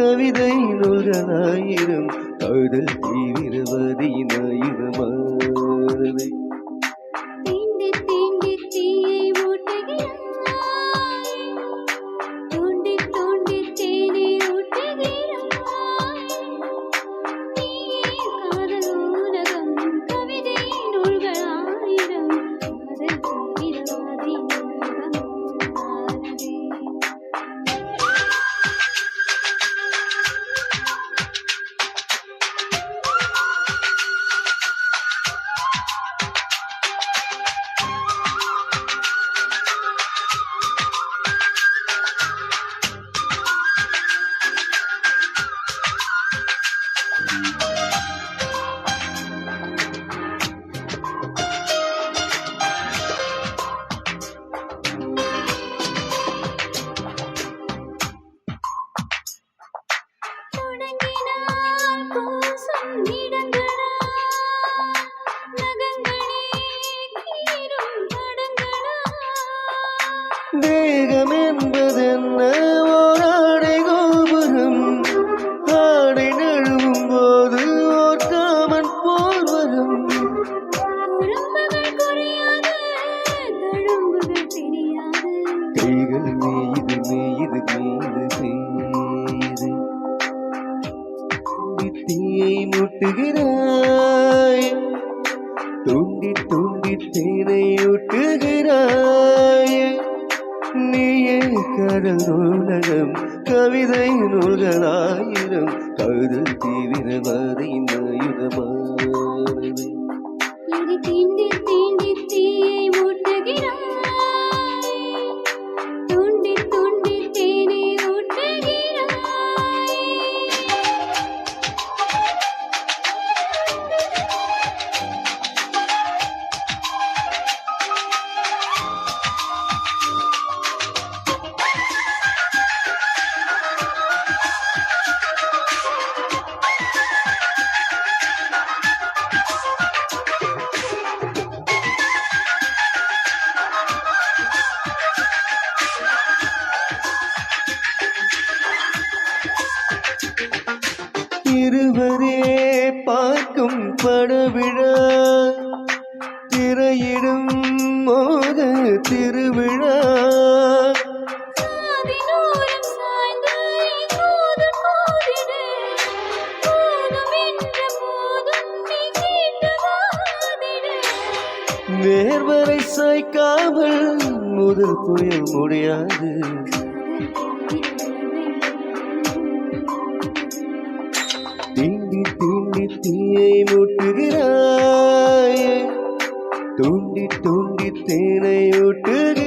கவிதை நூல்களாயிரம் காதல் தீவிரவாதியின் ஆயுதமானது. தேகம் என்பதென்ன ஓராடை கோபுரம், ஆடை நழுவும் போது ஓர் காமன் போர் வரும். கைகள் மேயுது மேயுது மேயுது மேயுது. தீயை மூட்டுகிறாய், தூண்டி தூண்டி தேனை ஊட்டுகிறாய். நீயே கடல் நூலகம் கவிதை நூல்களாயிரம் காதல் தீவிரவாதியின் ஆயுதமானது. தீண்டி தீண்டி தீயை மூட்டுகிறாய், தூண்டி தூண்டி தேனை ஊட்டுகிறாய். இருவரே பார்க்கும் படவிழா, திரையிடும் மோக திருவிழா. நேர்வரை சாய்க்காமல் முதல் புயல் முடியாது. தீண்டி தீண்டி தீயை மூட்டுகிறாய், தூண்டி தூண்டி தேனை ஊட்டுகிறாய்.